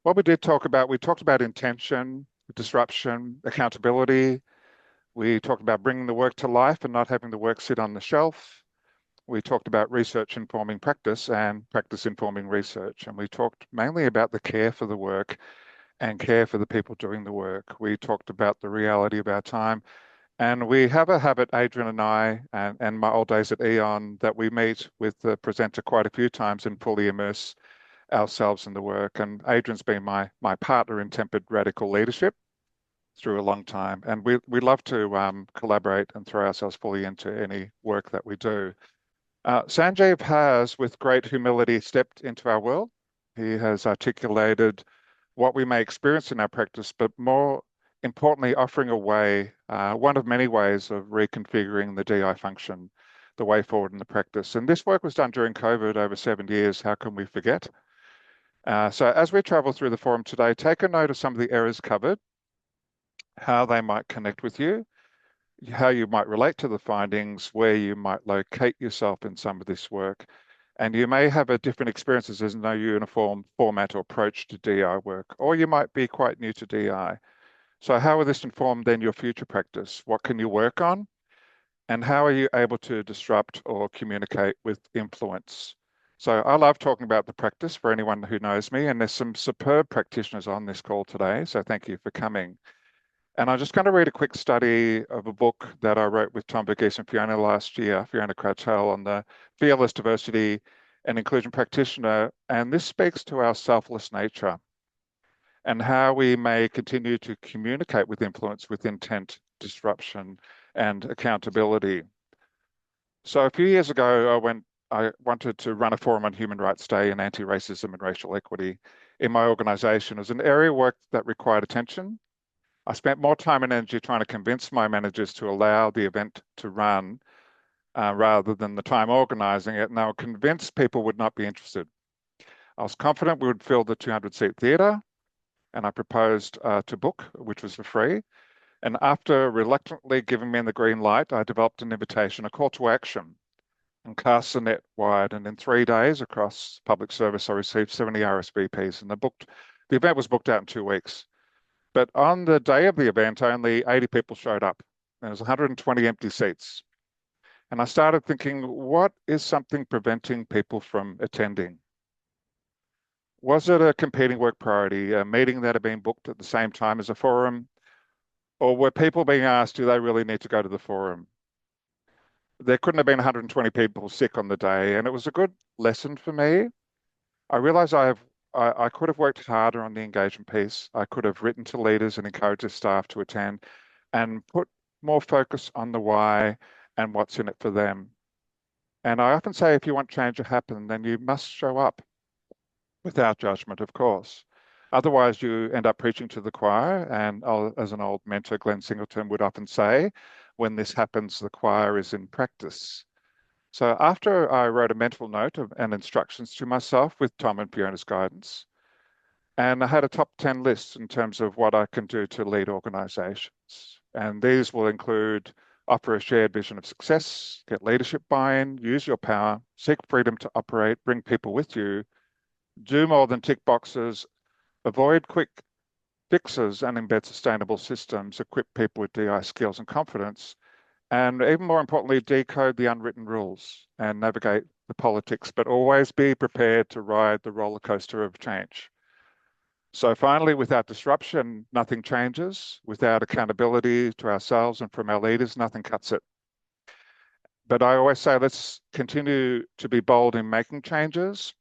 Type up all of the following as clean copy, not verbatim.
What we talked about intention, disruption, accountability. We talked about bringing the work to life and not having the work sit on the shelf. We talked about research informing practice and practice informing research. And we talked mainly about the care for the work and care for the people doing the work. We talked about the reality of our time. And we have a habit, Adrian and I, and my old days at Eon, that we meet with the presenter quite a few times and fully immerse ourselves in the work. And Adrian's been my partner in tempered radical leadership through a long time. And we love to collaborate and throw ourselves fully into any work that we do. Sanjeev has, with great humility, stepped into our world. He has articulated what we may experience in our practice, but more importantly, offering a way, one of many ways of reconfiguring the DI function, the way forward in the practice. And this work was done during COVID over 7 years. How can we forget? So as we travel through the forum today, take a note of some of the areas covered, how they might connect with you, how you might relate to the findings, where you might locate yourself in some of this work. And you may have a different experiences. There's no uniform format or approach to DI work, or you might be quite new to DI. So how will this inform then your future practice? What can you work on? And how are you able to disrupt or communicate with influence? So I love talking about the practice for anyone who knows me, and there's some superb practitioners on this call today. So thank you for coming. And I'm just going to read a quick study of a book that I wrote with Tom Verghese and Fiona last year, Fiona Cratchell, on the fearless diversity and inclusion practitioner. And this speaks to our selfless nature and how we may continue to communicate with influence with intent, disruption, and accountability. So a few years ago, I wanted to run a forum on Human Rights Day and anti-racism and racial equity in my organization. It was an area of work that required attention. I spent more time and energy trying to convince my managers to allow the event to run rather than the time organizing it, and I was convinced people would not be interested. I was confident we would fill the 200-seat theatre, and I proposed to book, which was for free. And after reluctantly giving me the green light, I developed an invitation, a call to action, and cast the net wide. And in 3 days across public service, I received 70 RSVPs, and the event was booked out in 2 weeks. But on the day of the event, only 80 people showed up. There was 120 empty seats. And I started thinking, what is something preventing people from attending? Was it a competing work priority, a meeting that had been booked at the same time as a forum? Or were people being asked, do they really need to go to the forum? There couldn't have been 120 people sick on the day. And it was a good lesson for me. I realized I could have worked harder on the engagement piece. I could have written to leaders and encouraged the staff to attend and put more focus on the why and what's in it for them. And I often say, if you want change to happen, then you must show up without judgment, of course. Otherwise, you end up preaching to the choir. And as an old mentor, Glenn Singleton, would often say, when this happens, the choir is in practice. So after I wrote a mental note and instructions to myself with Tom and Fiona's guidance, and I had a top 10 list in terms of what I can do to lead organizations. And these will include offer a shared vision of success, get leadership buy-in, use your power, seek freedom to operate, bring people with you, do more than tick boxes, avoid quick fixes and embed sustainable systems, equip people with DI skills and confidence, and even more importantly, decode the unwritten rules and navigate the politics, but always be prepared to ride the roller coaster of change. So finally, without disruption, nothing changes. Without accountability to ourselves and from our leaders, nothing cuts it. But I always say, let's continue to be bold in making changes,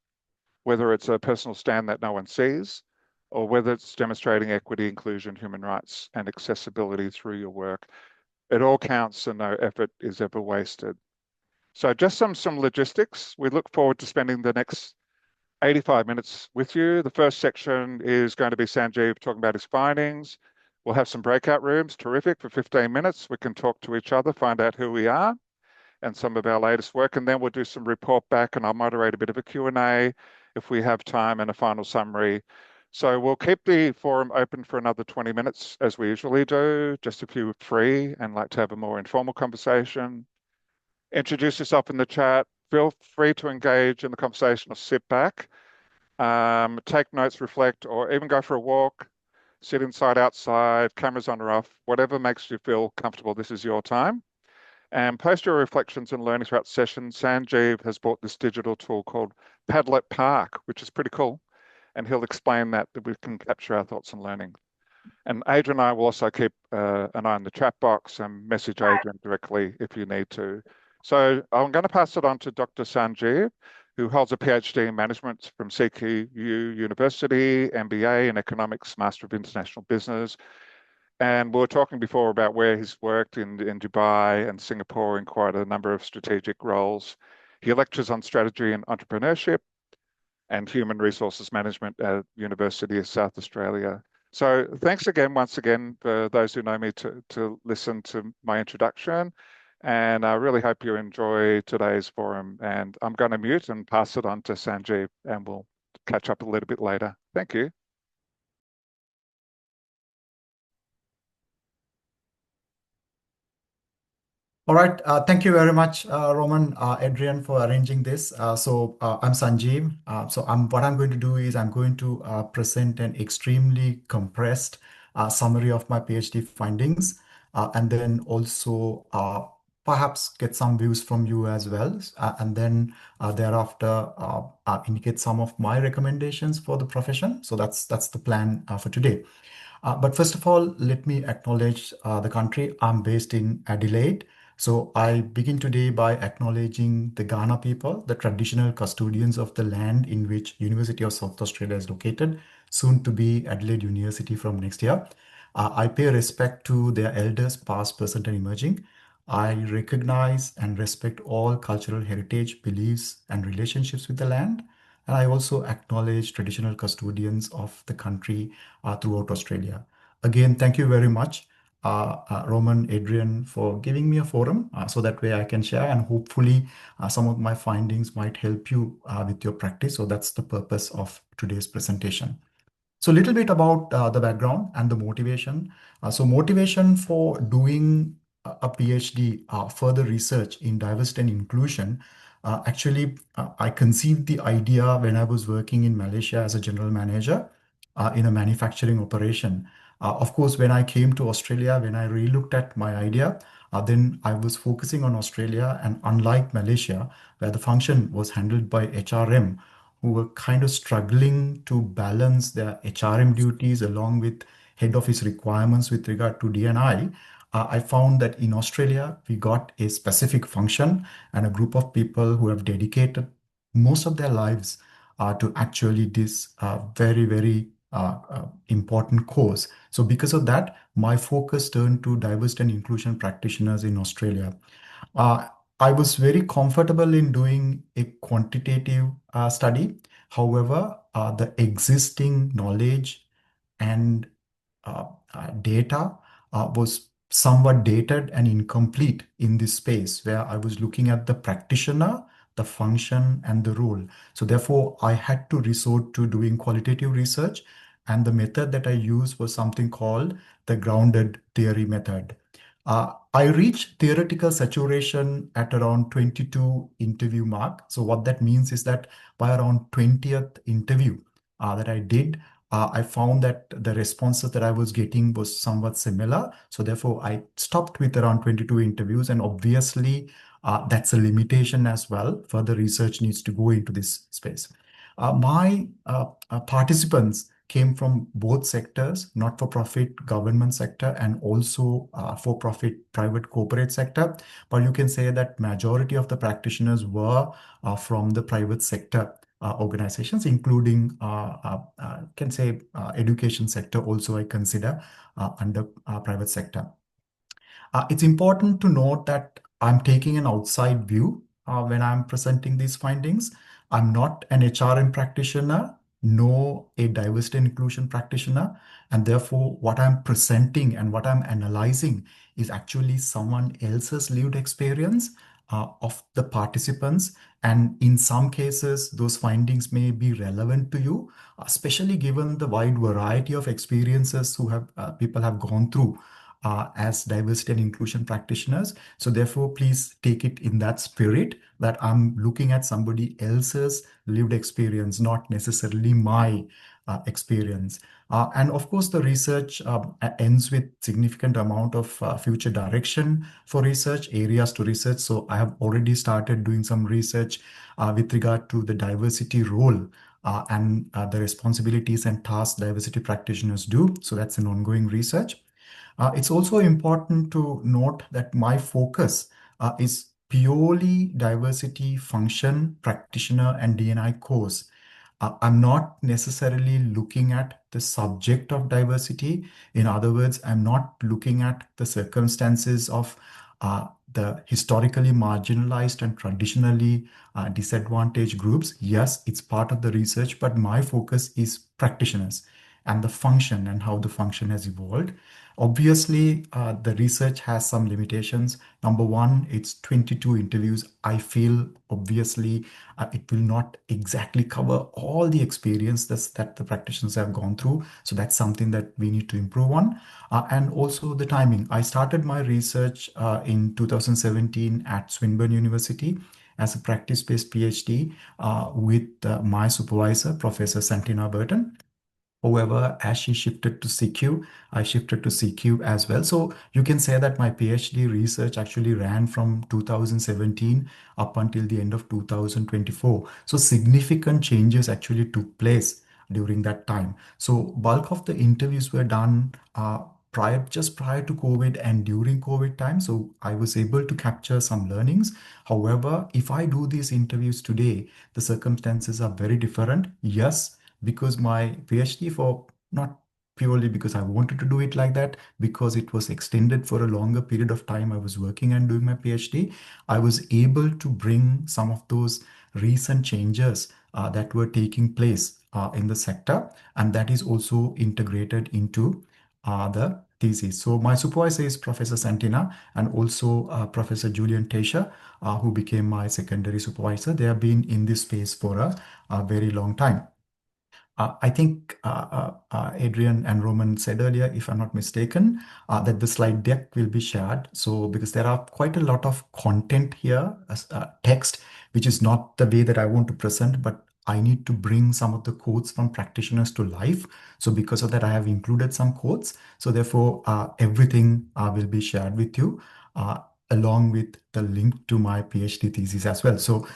whether it's a personal stand that no one sees, or whether it's demonstrating equity, inclusion, human rights, and accessibility through your work. It all counts and no effort is ever wasted. So just some logistics. We look forward to spending the next 85 minutes with you. The first section is going to be Sanjeev talking about his findings. We'll have some breakout rooms, terrific, for 15 minutes. We can talk to each other, find out who we are and some of our latest work, and then we'll do some report back and I'll moderate a bit of a Q&A if we have time and a final summary. So we'll keep the forum open for another 20 minutes as we usually do, just if you're free and like to have a more informal conversation. Introduce yourself in the chat. Feel free to engage in the conversation or sit back. take notes, reflect, or even go for a walk, sit inside, outside, cameras on or off, whatever makes you feel comfortable. This is your time. And post your reflections and learning throughout the session. Sanjeev has bought this digital tool called Padlet Park, which is pretty cool. And he'll explain that we can capture our thoughts and learning. And Adrian and I will also keep an eye on the chat box and message Adrian directly if you need to. So I'm going to pass it on to Dr. Sanjeev, who holds a PhD in management from CQU University, MBA in economics, Master of International Business. And we were talking before about where he's worked in Dubai and Singapore in quite a number of strategic roles. He lectures on strategy and entrepreneurship and human resources management at University of South Australia. So thanks again, once again, for those who know me to listen to my introduction. And I really hope you enjoy today's forum. And I'm going to mute and pass it on to Sanjeev, and we'll catch up a little bit later. Thank you. All right. Thank you very much, Roman, Adrian, for arranging this. I'm Sanjeev. What I'm going to do is I'm going to present an extremely compressed summary of my PhD findings, and then also perhaps get some views from you as well, and then thereafter indicate some of my recommendations for the profession. So that's the plan for today. But first of all, let me acknowledge the country. I'm based in Adelaide. So I begin today by acknowledging the Ghana people, the traditional custodians of the land in which University of South Australia is located, soon to be Adelaide University from next year. I pay respect to their elders, past, present, and emerging. I recognize and respect all cultural heritage, beliefs, and relationships with the land. And I also acknowledge traditional custodians of the country throughout Australia. Again, thank you very much, Roman, Adrian, for giving me a forum so that way I can share, and hopefully some of my findings might help you with your practice. So that's the purpose of today's presentation. So a little bit about the background and the motivation. Motivation for doing a PhD, further research in diversity and inclusion. I conceived the idea when I was working in Malaysia as a general manager in a manufacturing operation. Of course, when I came to Australia, when I relooked at my idea, then I was focusing on Australia, and unlike Malaysia, where the function was handled by HRM, who were kind of struggling to balance their HRM duties along with head office requirements with regard to D&I. I found that in Australia, we got a specific function and a group of people who have dedicated most of their lives to actually this very, very important course. So because of that, my focus turned to diversity and inclusion practitioners in Australia. Uh, I was very comfortable in doing a quantitative study. However, the existing knowledge and data was somewhat dated and incomplete in this space where I was looking at the practitioner, the function, and the role. So therefore, I had to resort to doing qualitative research. And the method that I used was something called the grounded theory method. I reached theoretical saturation at around 22 interview mark. So what that means is that by around 20th interview that I did, I found that the responses that I was getting was somewhat similar. So therefore, I stopped with around 22 interviews. And obviously, that's a limitation as well. Further research needs to go into this space. My participants came from both sectors, not-for-profit government sector and also for-profit private corporate sector. But you can say that majority of the practitioners were from the private sector organizations, including can say education sector also I consider under private sector. It's important to note that I'm taking an outside view when I'm presenting these findings. I'm not an HRM practitioner, nor a diversity and inclusion practitioner. And therefore, what I'm presenting and what I'm analyzing is actually someone else's lived experience of the participants. And in some cases, those findings may be relevant to you, especially given the wide variety of experiences who have people have gone through as diversity and inclusion practitioners. So therefore, please take it in that spirit that I'm looking at somebody else's lived experience, not necessarily my experience. And of course, the research ends with significant amount of future direction for research, areas to research. So I have already started doing some research with regard to the diversity role and the responsibilities and tasks diversity practitioners do. So that's an ongoing research. It's also important to note that my focus is purely diversity function practitioner and D&I course. I'm not necessarily looking at the subject of diversity. In other words, I'm not looking at the circumstances of the historically marginalized and traditionally disadvantaged groups. Yes, it's part of the research, but my focus is practitioners and the function and how the function has evolved. Obviously, the research has some limitations. Number one, it's 22 interviews. I feel obviously it will not exactly cover all the experiences that the practitioners have gone through. So that's something that we need to improve on. And also the timing. I started my research in 2017 at Swinburne University as a practice-based PhD with my supervisor, Professor Santina Burton. However, as she shifted to CQ, I shifted to CQ as well. So you can say that my PhD research actually ran from 2017 up until the end of 2024. So significant changes actually took place during that time. So bulk of the interviews were done just prior to COVID and during COVID time. So I was able to capture some learnings. However, if I do these interviews today, the circumstances are very different. Yes, because my PhD for not purely because I wanted to do it like that, because it was extended for a longer period of time. I was working and doing my PhD. I was able to bring some of those recent changes that were taking place in the sector, and that is also integrated into the thesis. So my supervisor is Professor Santina and also Professor Julian Tesha, who became my secondary supervisor. They have been in this space for a very long time. I think Adrian and Roman said earlier, if I'm not mistaken, that the slide deck will be shared. So because there are quite a lot of content here, text, which is not the way that I want to present, but I need to bring some of the quotes from practitioners to life. So because of that, I have included some quotes. So therefore, everything will be shared with you. Along with the link to my PhD thesis as well. So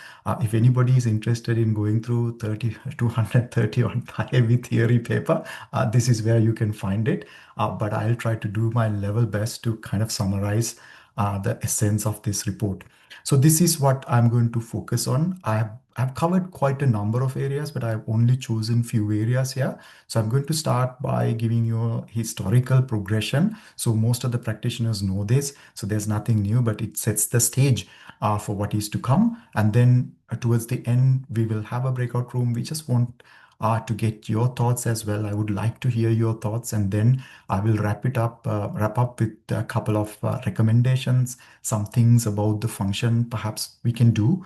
if anybody is interested in going through 230 on heavy theory paper, this is where you can find it. But I'll try to do my level best to kind of summarize the essence of this report. So this is what I'm going to focus on. I've covered quite a number of areas, but I've only chosen few areas here. So I'm going to start by giving you a historical progression. So most of the practitioners know this, so there's nothing new, but it sets the stage for what is to come. And then towards the end, we will have a breakout room. We just want to get your thoughts as well. I would like to hear your thoughts, and then I will wrap up with a couple of recommendations, some things about the function perhaps we can do,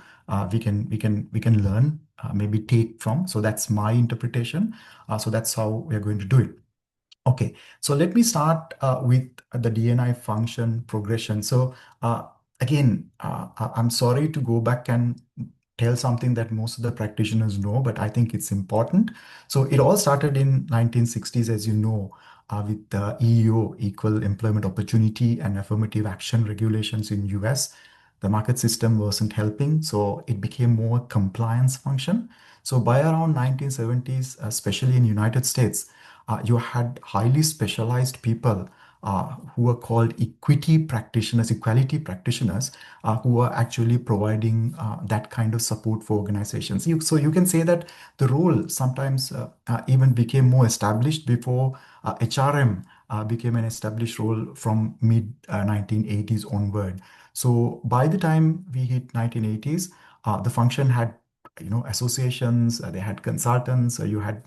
we can learn, maybe take from. So that's my interpretation. So that's how we're going to do it. Okay, so let me start with the DNI function progression. So again, I'm sorry to go back and tell something that most of the practitioners know, but I think it's important. So it all started in 1960s, as you know, with the EEO, Equal Employment Opportunity and Affirmative Action regulations in US. The market system wasn't helping, so it became more compliance function. So by around 1970s, especially in United States, you had highly specialized people who were called equality practitioners, who were actually providing that kind of support for organizations. So you can say that the role sometimes even became more established before HRM became an established role from mid 1980s onward. So by the time we hit 1980s, the function had associations, they had consultants, you had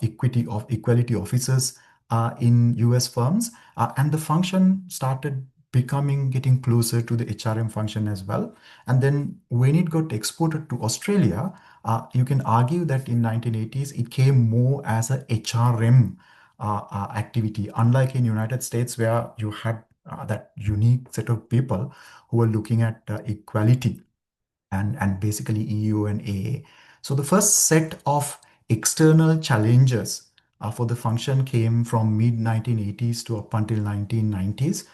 equality officers in US firms, and the function started getting closer to the HRM function as well. And then when it got exported to Australia, you can argue that in 1980s it came more as a HRM activity, unlike in United States where you had that unique set of people who were looking at equality and basically EU and AA. So the first set of external challenges for the function came from mid 1980s to up until 1990s,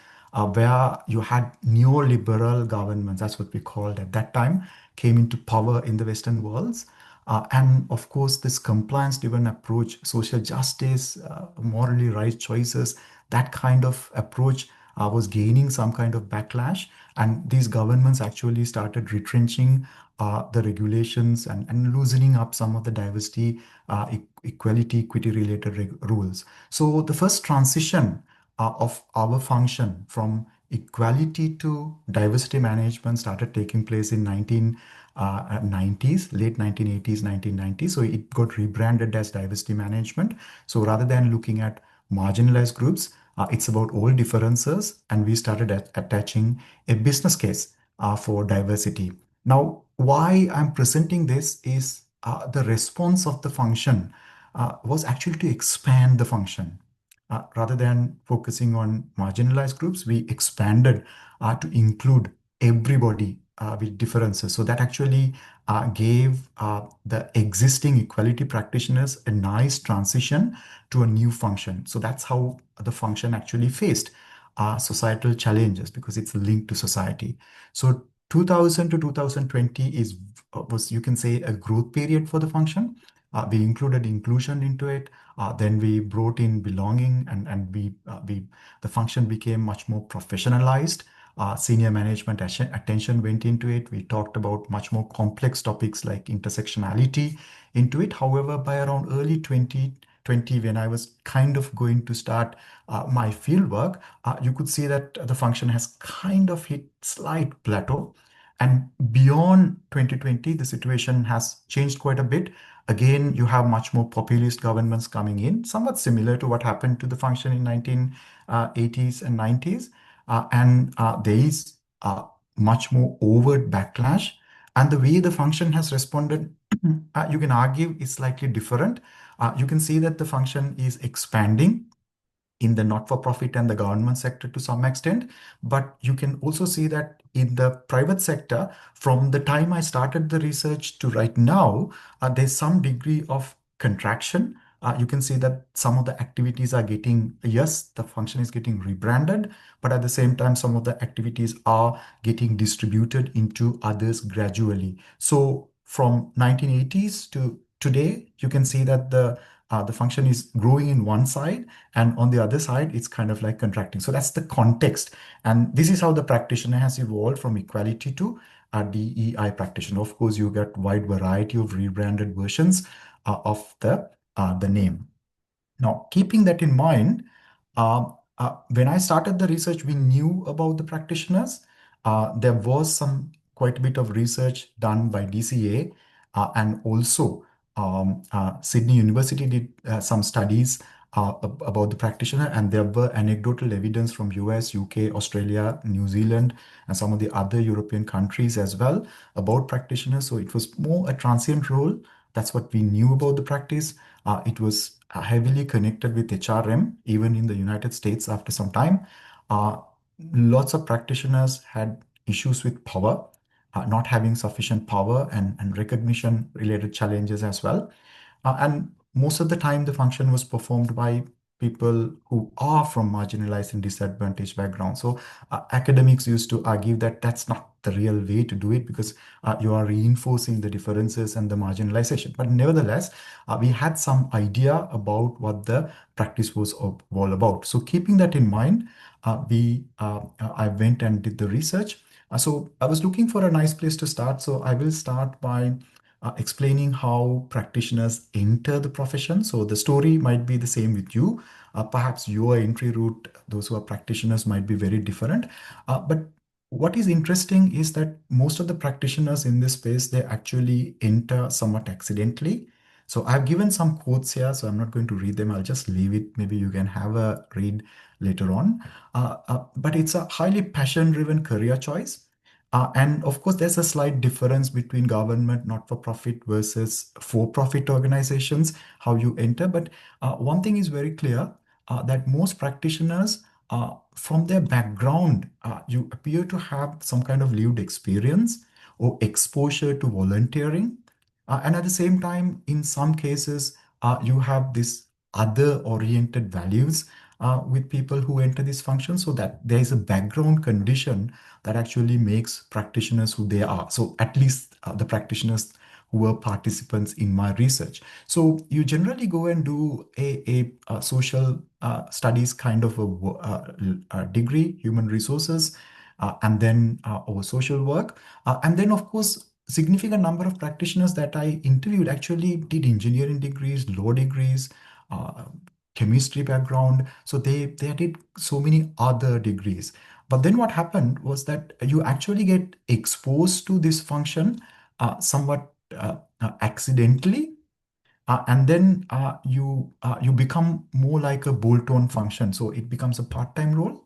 where you had neoliberal governments, that's what we called at that time, came into power in the Western worlds. And of course, this compliance-driven approach, social justice, morally right choices, that kind of approach was gaining some kind of backlash. And these governments actually started retrenching the regulations and loosening up some of the diversity, equality, equity related rules. So the first transition of our function from equality to diversity management started taking place in 1990s, late 1980s, 1990s. So it got rebranded as diversity management. So rather than looking at marginalized groups, it's about all differences, and we started attaching a business case for diversity. Now, why I'm presenting this is the response of the function was actually to expand the function. Rather than focusing on marginalized groups, we expanded to include everybody with differences. So that actually gave the existing equality practitioners a nice transition to a new function. So that's how the function actually faced societal challenges because it's linked to society. So 2000 to 2020 was, you can say, a growth period for the function. We included inclusion into it. Then we brought in belonging, and the function became much more professionalized. Senior management attention went into it. We talked about much more complex topics like intersectionality into it. However, by around early 2020, when I was kind of going to start my field work, you could see that the function has kind of hit slight plateau. And beyond 2020, the situation has changed quite a bit. Again, you have much more populist governments coming in, somewhat similar to what happened to the function in 1980s and 90s. And there is much more overt backlash. And the way the function has responded, you can argue is slightly different. You can see that the function is expanding in the not-for-profit and the government sector to some extent. But you can also see that in the private sector, from the time I started the research to right now, there's some degree of contraction. You can see that some of the activities are getting, yes, the function is getting rebranded, but at the same time, some of the activities are getting distributed into others gradually. So from 1980s to today, you can see that the function is growing in one side, and on the other side, it's kind of like contracting. So that's the context. And this is how the practitioner has evolved from equality to a DEI practitioner. Of course, you get wide variety of rebranded versions of the name. Now, keeping that in mind, when I started the research, we knew about the practitioners. There was some quite a bit of research done by DCA, and also Sydney University did some studies about the practitioner, and there were anecdotal evidence from US, UK, Australia, New Zealand, and some of the other European countries as well about practitioners. So it was more a transient role. That's what we knew about the practice. It was heavily connected with HRM, even in the United States after some time. Uh, Lots of practitioners had issues with power, not having sufficient power, and recognition related challenges as well. And most of the time, the function was performed by people who are from marginalized and disadvantaged backgrounds. So academics used to argue that that's not the real way to do it because you are reinforcing the differences and the marginalization. But nevertheless, we had some idea about what the practice was all about. So keeping that in mind, I went and did the research. So I was looking for a nice place to start. So I will start by explaining how practitioners enter the profession. So the story might be the same with you. Perhaps your entry route, those who are practitioners, might be very different. But what is interesting is that most of the practitioners in this space, they actually enter somewhat accidentally. So I've given some quotes here, so I'm not going to read them. I'll just leave it. Maybe you can have a read later on. But it's a highly passion-driven career choice. And of course, there's a slight difference between government, not-for-profit versus for-profit organizations, how you enter. But one thing is very clear that most practitioners, from their background, you appear to have some kind of lived experience or exposure to volunteering. And at the same time, in some cases, you have this other-oriented values with people who enter this function, so that there is a background condition that actually makes practitioners who they are. So at least the practitioners who were participants in my research. So you generally go and do a social studies kind of a degree, human resources, and then or social work. And then, of course, significant number of practitioners that I interviewed actually did engineering degrees, law degrees, uh, chemistry background. So they did so many other degrees. But then what happened was that you actually get exposed to this function somewhat accidentally, and then you become more like a bolt-on function. So it becomes a part-time role,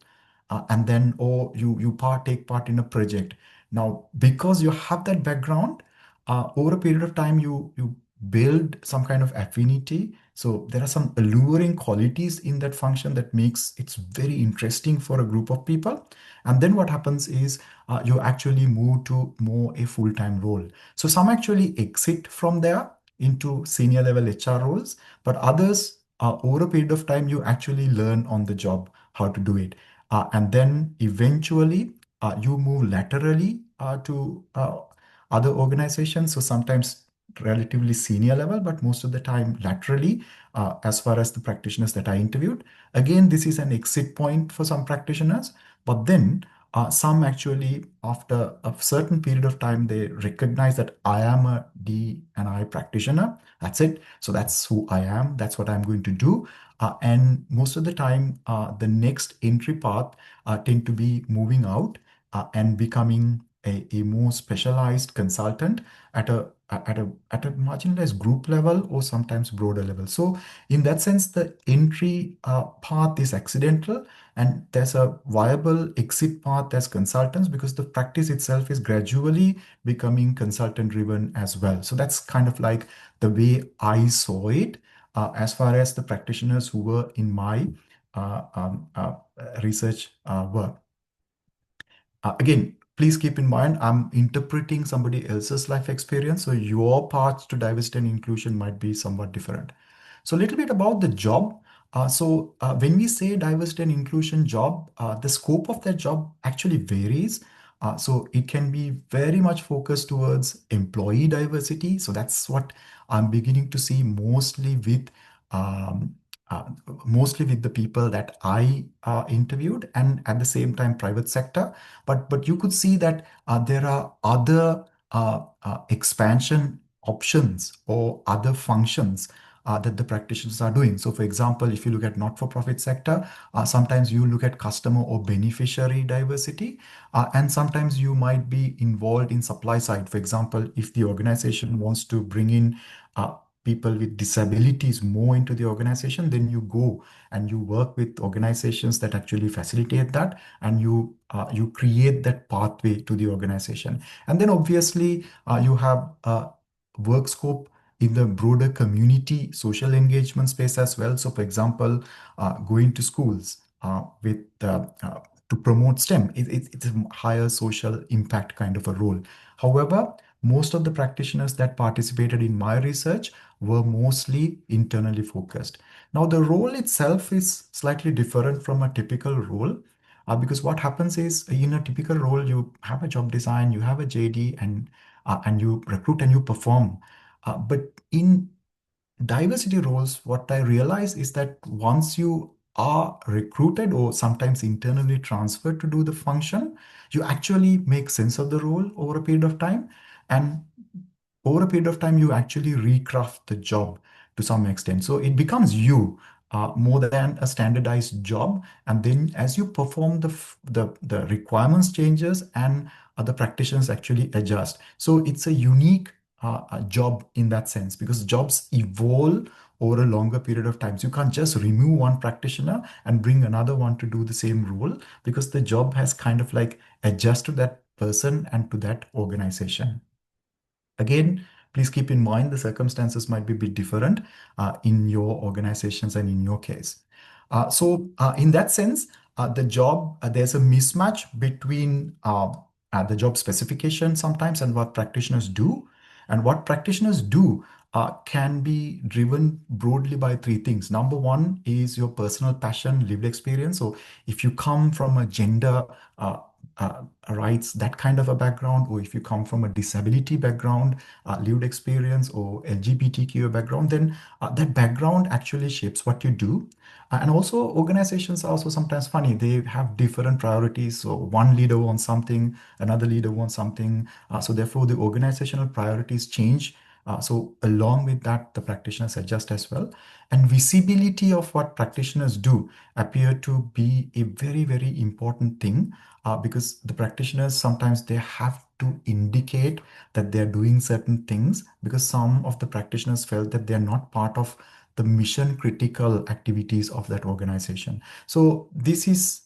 and then or you take part in a project. Now, because you have that background, over a period of time, you build some kind of affinity. So there are some alluring qualities in that function that makes it very interesting for a group of people. And then what happens is you actually move to more a full-time role. So some actually exit from there into senior level HR roles, but others, over a period of time, you actually learn on the job how to do it. And then eventually you move laterally to other organizations. So sometimes relatively senior level, but most of the time laterally, as far as the practitioners that I interviewed. Again, this is an exit point for some practitioners, but then some actually, after a certain period of time, they recognize that I am a D&I practitioner. That's it. So that's who I am. That's what I'm going to do. And most of the time, the next entry path tend to be moving out and becoming a more specialized consultant at a marginalized group level or sometimes broader level. So in that sense, the entry path is accidental, and there's a viable exit path as consultants because the practice itself is gradually becoming consultant driven as well. So that's kind of like the way I saw it as far as the practitioners who were in my research work. Again, please keep in mind, I'm interpreting somebody else's life experience, so your path to diversity and inclusion might be somewhat different. So a little bit about the job. When we say diversity and inclusion job, the scope of that job actually varies. So it can be very much focused towards employee diversity. So that's what I'm beginning to see um, uh, mostly with the people that I interviewed, and at the same time private sector. But you could see that there are other expansion options or other functions that the practitioners are doing. So for example, if you look at not-for-profit sector, sometimes you look at customer or beneficiary diversity, and sometimes you might be involved in supply side. For example, if the organization wants to bring in people with disabilities more into the organization, then you go and you work with organizations that actually facilitate that, and you create that pathway to the organization. And then obviously you have work scope in the broader community social engagement space as well. So for example, going to schools with to promote STEM, it's a higher social impact kind of a role. However, most of the practitioners that participated in my research were mostly internally focused. Now, the role itself is slightly different from a typical role because what happens is in a typical role, you have a job design, you have a JD, and you recruit and you perform. But in diversity roles, what I realize is that once you are recruited or sometimes internally transferred to do the function, you actually make sense of the role over a period of time. And over a period of time, you actually recraft the job to some extent. So it becomes you more than a standardized job. And then as you perform the requirements changes and other practitioners actually adjust. So it's a unique job in that sense because jobs evolve over a longer period of time. So you can't just remove one practitioner and bring another one to do the same role because the job has kind of like adjusted to that person and to that organization. Again, please keep in mind the circumstances might be a bit different in your organizations and in your case. In that sense, the job, there's a mismatch between the job specification sometimes and what practitioners do. And what practitioners do can be driven broadly by three things. Number one is your personal passion, lived experience. So if you come from a gender rights, that kind of a background, or if you come from a disability background, lived experience, or LGBTQ background, then that background actually shapes what you do. And also, organizations are also sometimes funny. They have different priorities. So one leader wants something, another leader wants something. So therefore, the organizational priorities change. So along with that, the practitioners adjust as well. And visibility of what practitioners do appear to be a very, very important thing because the practitioners sometimes they have to indicate that they're doing certain things because some of the practitioners felt that they're not part of the mission critical activities of that organization. So this is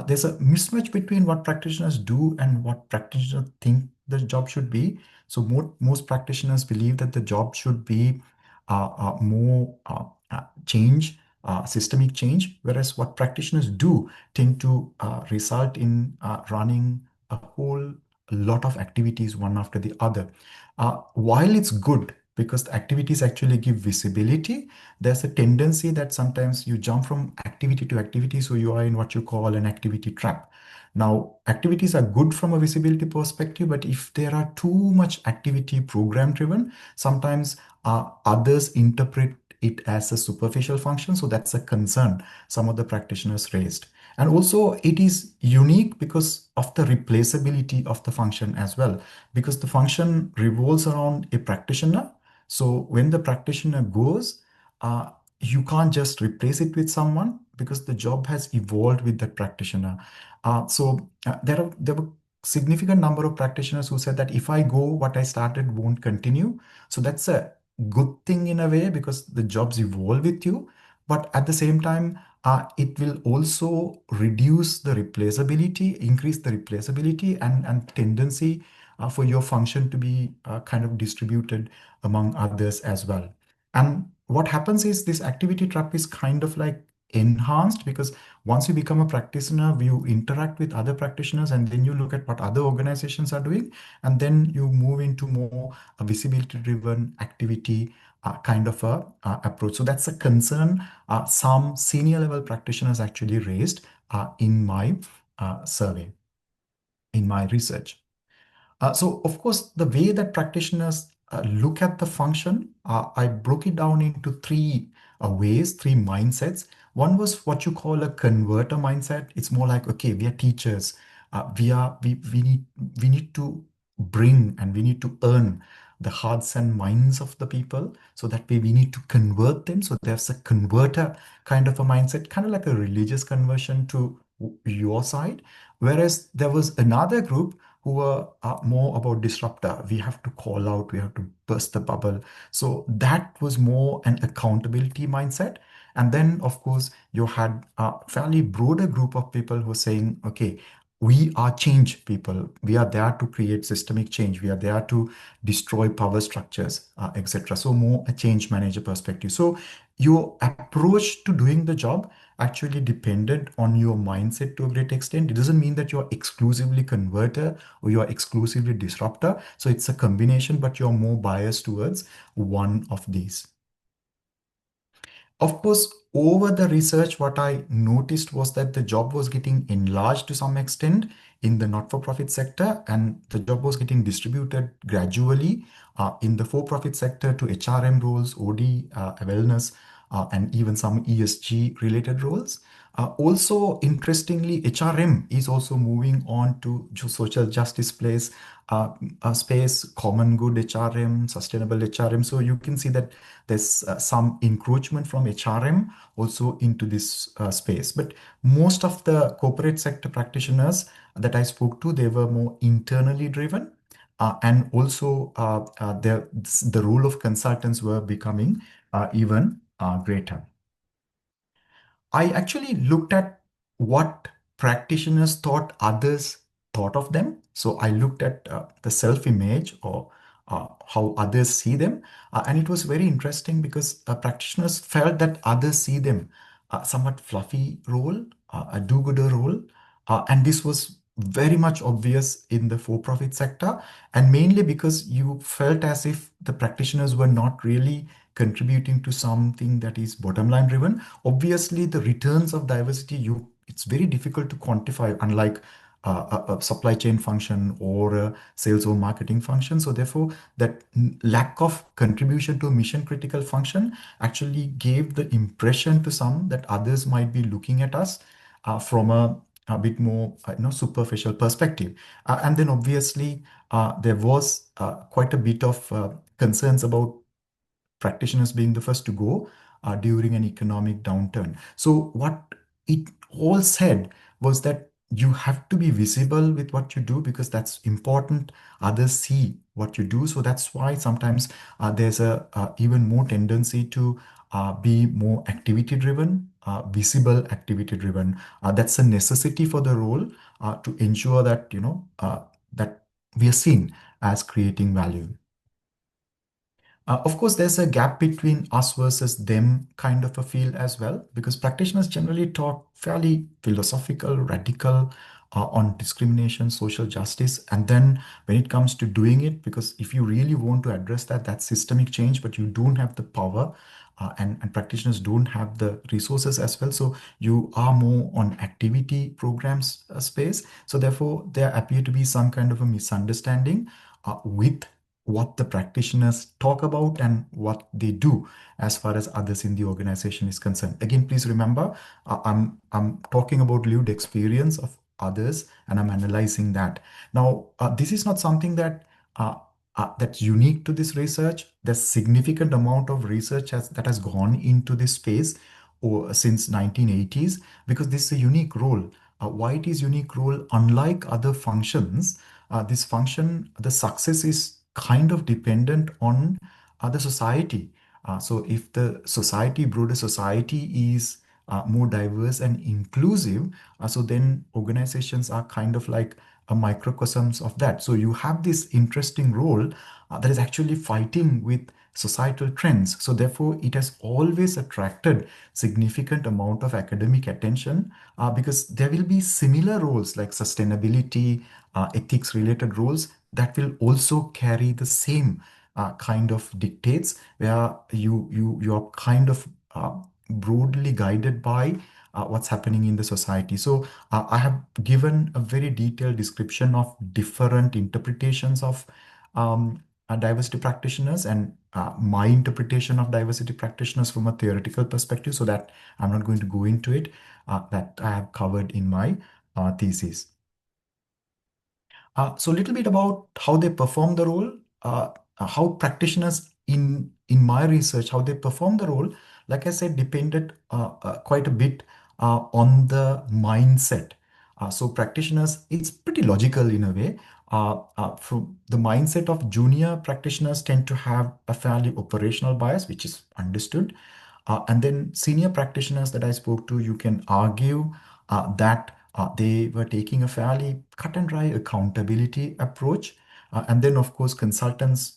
there's a mismatch between what practitioners do and what practitioners think the job should be. So most practitioners believe that the job should be more change, systemic change, whereas what practitioners do tend to result in running a whole lot of activities one after the other. While it's good because the activities actually give visibility, there's a tendency that sometimes you jump from activity to activity, so you are in what you call an activity trap. Now, activities are good from a visibility perspective, but if there are too much activity program driven, sometimes others interpret it as a superficial function. So that's a concern some of the practitioners raised. And also, it is unique because of the replaceability of the function as well, because the function revolves around a practitioner. So when the practitioner goes, uh, you can't just replace it with someone because the job has evolved with that practitioner. There were significant number of practitioners who said that if I go, what I started won't continue. So that's a good thing in a way because the jobs evolve with you. But at the same time, it will also reduce the replaceability, increase the replaceability and tendency for your function to be kind of distributed among others as well. And what happens is this activity trap is kind of like enhanced because once you become a practitioner, you interact with other practitioners and then you look at what other organizations are doing, and then you move into more a visibility driven activity kind of a approach. So that's a concern some senior level practitioners actually raised in my survey, in my research. So, of course, the way that practitioners look at the function, I broke it down into three ways, three mindsets. One was what you call a converter mindset. It's more like, okay, we are teachers. We need to bring and we need to earn the hearts and minds of the people. So that way we need to convert them. So there's a converter kind of a mindset, kind of like a religious conversion to your side. Whereas there was another group who were more about disruptor. We have to call out, we have to burst the bubble. So that was more an accountability mindset. And then, of course, you had a fairly broader group of people who were saying, okay, we are change people. We are there to create systemic change. We are there to destroy power structures, etc. So more a change manager perspective. So your approach to doing the job actually depended on your mindset to a great extent. It doesn't mean that you're exclusively converter or you're exclusively disruptor. So it's a combination, but you're more biased towards one of these. Of course, over the research, what I noticed was that the job was getting enlarged to some extent in the not-for-profit sector, and the job was getting distributed gradually in the for-profit sector to HRM roles, OD, wellness, and even some ESG related roles. Also, interestingly, HRM is also moving on to social justice space, common good HRM, sustainable HRM. So you can see that there's some encroachment from HRM also into this space. But most of the corporate sector practitioners that I spoke to, they were more internally driven. And also the role of consultants were becoming even greater. I actually looked at what practitioners thought others thought of them. So I looked at the self-image or how others see them. And it was very interesting because practitioners felt that others see them somewhat fluffy role, a do-gooder role. And this was very much obvious in the for-profit sector, and mainly because you felt as if the practitioners were not really contributing to something that is bottom line driven. Obviously, the returns of diversity, it's very difficult to quantify, unlike a supply chain function or a sales or marketing function. So therefore, that lack of contribution to a mission critical function actually gave the impression to some that others might be looking at us from a bit more superficial perspective. And then obviously there was quite a bit of concerns about practitioners being the first to go during an economic downturn. So what it all said was that you have to be visible with what you do because that's important. Others see what you do. So that's why sometimes there's a even more tendency to be more activity driven, visible activity driven. That's a necessity for the role to ensure that, that we are seen as creating value. Of course, there's a gap between us versus them kind of a feel as well, because practitioners generally talk fairly philosophical, radical on discrimination, social justice. And then when it comes to doing it, because if you really want to address that, that's systemic change, but you don't have the power. And practitioners don't have the resources as well. So you are more on activity programs space. So therefore, there appear to be some kind of a misunderstanding with what the practitioners talk about and what they do as far as others in the organization is concerned. Again, please remember, I'm talking about lived experience of others and I'm analyzing that. Now, this is not something that's unique to this research. There's significant amount of research that has gone into this space since 1980s because this is a unique role. Why it is unique role? Unlike other functions, this function, the success is kind of dependent on the society. So if the society, broader society is more diverse and inclusive, so then organizations are kind of like a microcosms of that. So you have this interesting role that is actually fighting with societal trends. So therefore, it has always attracted significant amount of academic attention because there will be similar roles like sustainability, ethics related roles that will also carry the same kind of dictates where you're kind of broadly guided by what's happening in the society. So I have given a very detailed description of different interpretations of diversity practitioners and my interpretation of diversity practitioners from a theoretical perspective, so that I'm not going to go into it, that I have covered in my thesis. So a little bit about how they perform the role, how practitioners in my research, how they perform the role, like I said, depended quite a bit on the mindset. So practitioners, it's pretty logical in a way. From the mindset of junior practitioners tend to have a fairly operational bias, which is understood. And then senior practitioners that I spoke to, you can argue that they were taking a fairly cut and dry accountability approach. And then, of course, consultants,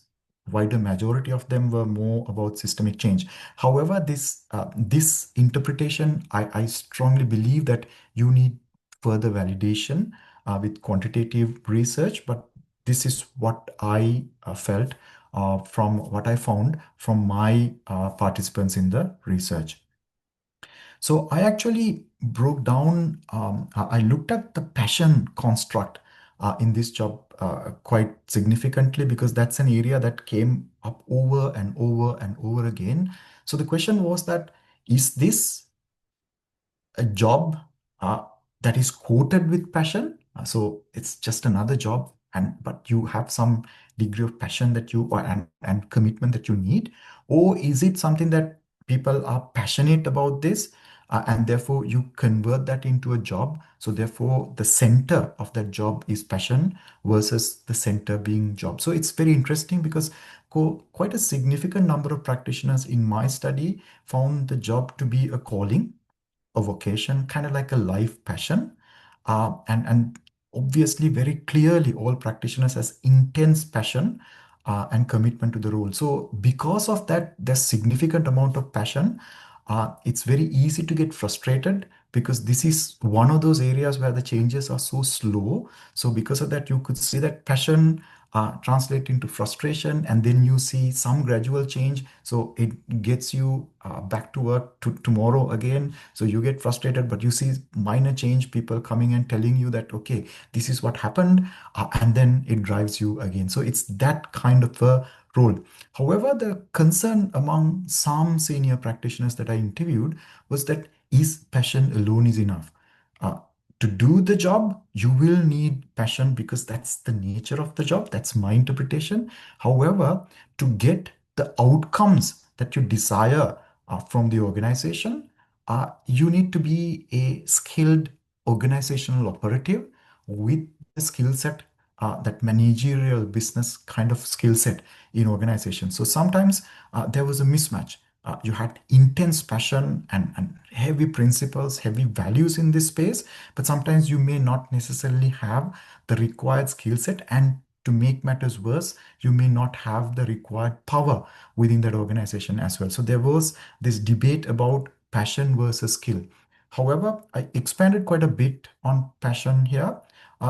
wider majority of them were more about systemic change. However, this interpretation, I strongly believe that you need further validation with quantitative research, but this is what I felt from what I found from my participants in the research. So I actually broke down, I looked at the passion construct in this job quite significantly because that's an area that came up over and over and over again. So the question was that, is this a job uh, that is quoted with passion? So it's just another job, but you have some degree of passion that and commitment that you need, or is it something that people are passionate about this, and therefore you convert that into a job? So therefore, the center of that job is passion versus the center being job. So it's very interesting because quite a significant number of practitioners in my study found the job to be a calling, a vocation, kind of like a life passion. And obviously, very clearly, all practitioners has intense passion and commitment to the role. So because of that, there's significant amount of passion. It's very easy to get frustrated because this is one of those areas where the changes are so slow. So because of that, you could see that passion translate into frustration, and then you see some gradual change. So it gets you back to work tomorrow again. So you get frustrated, but you see minor change, people coming and telling you that, okay, this is what happened, and then it drives you again. So it's that kind of a role. However, the concern among some senior practitioners that I interviewed was that is passion alone is enough? Uh, to do the job, you will need passion because that's the nature of the job. That's my interpretation. However, to get the outcomes that you desire from the organization, you need to be a skilled organizational operative with the skill set, that managerial business kind of skill set in organization. So sometimes there was a mismatch. You had intense passion and heavy principles, heavy values in this space, but sometimes you may not necessarily have the required skill set. And to make matters worse, you may not have the required power within that organization as well. So there was this debate about passion versus skill. However, I expanded quite a bit on passion here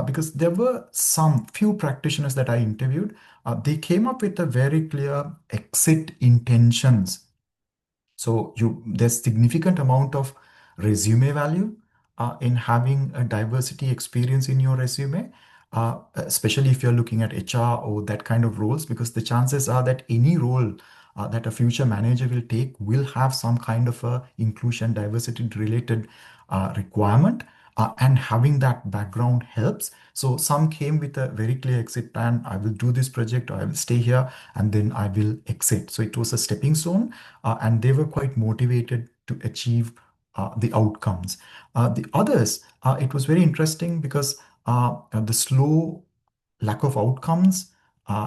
because there were some few practitioners that I interviewed. They came up with a very clear exit intentions. So there's significant amount of resume value in having a diversity experience in your resume, especially if you're looking at HR or that kind of roles, because the chances are that any role that a future manager will take will have some kind of a inclusion diversity related requirement. And having that background helps. So some came with a very clear exit plan. I will do this project, or I will stay here, and then I will exit. So it was a stepping stone, and they were quite motivated to achieve the outcomes. The others, it was very interesting because the slow lack of outcomes,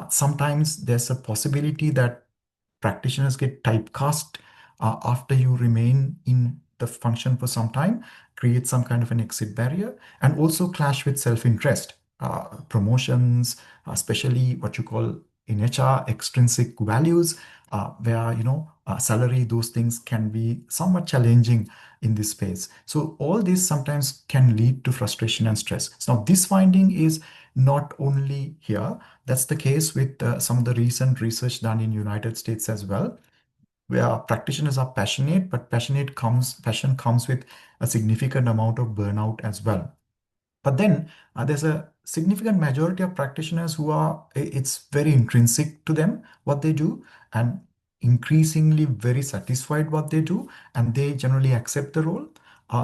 sometimes there's a possibility that practitioners get typecast after you remain in the function for some time, create some kind of an exit barrier, and also clash with self-interest. Promotions, especially what you call in HR extrinsic values, where salary, those things can be somewhat challenging in this space. So all this sometimes can lead to frustration and stress. So now this finding is not only here, that's the case with some of the recent research done in United States as well, where practitioners are passionate, but passion comes with a significant amount of burnout as well. But then there's a significant majority of practitioners who are, it's very intrinsic to them what they do, and increasingly very satisfied what they do, and they generally accept the role.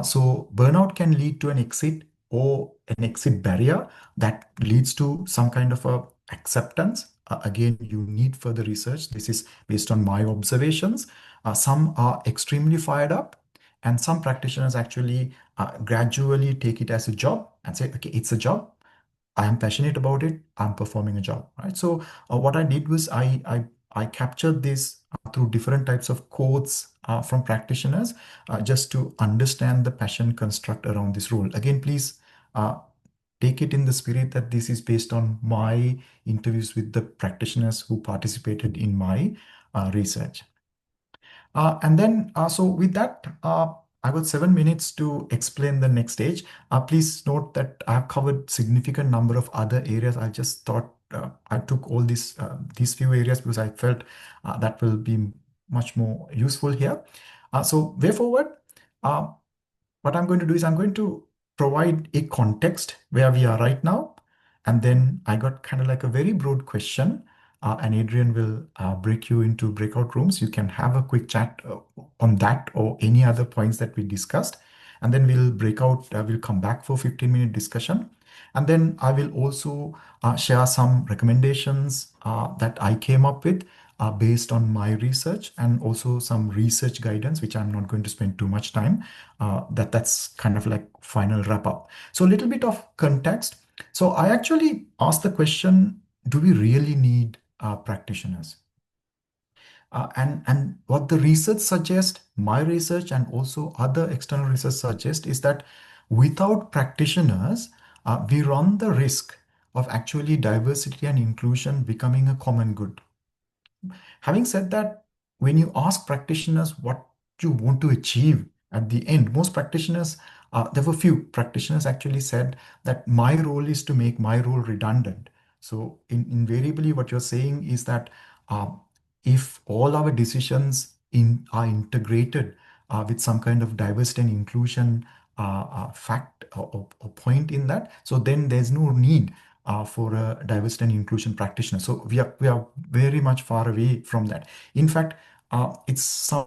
So burnout can lead to an exit or an exit barrier that leads to some kind of a acceptance. Again, you need further research. This is based on my observations. Some are extremely fired up, and some practitioners actually gradually take it as a job and say, okay, it's a job. I am passionate about it. I'm performing a job, right? So what I did was I captured this through different types of quotes from practitioners, just to understand the passion construct around this role. Again, please uh, take it in the spirit that this is based on my interviews with the practitioners who participated in my research. And then, so with that, I got 7 minutes to explain the next stage. Please note that I've covered significant number of other areas. I just thought I took all these few areas because I felt that will be much more useful here. So way forward, uh, what I'm going to do is I'm going to provide a context where we are right now. And then I got kind of like a very broad question, and Adrian will break you into breakout rooms. You can have a quick chat on that or any other points that we discussed. And then we'll break out, we'll come back for 15-minute discussion. And then I will also share some recommendations that I came up with based on my research, and also some research guidance, which I'm not going to spend too much time. That's kind of like final wrap up. So a little bit of context. So I actually asked the question, do we really need practitioners? And what the research suggests, my research and also other external research suggests, is that without practitioners, we run the risk of actually diversity and inclusion becoming a common good. Having said that, when you ask practitioners what you want to achieve at the end, most practitioners, there were few practitioners actually said that my role is to make my role redundant. So, invariably, what you're saying is that if all our decisions are integrated with some kind of diversity and inclusion fact or point in that, so then there's no need for a diversity and inclusion practitioner. So we are very much far away from that. In fact, it's some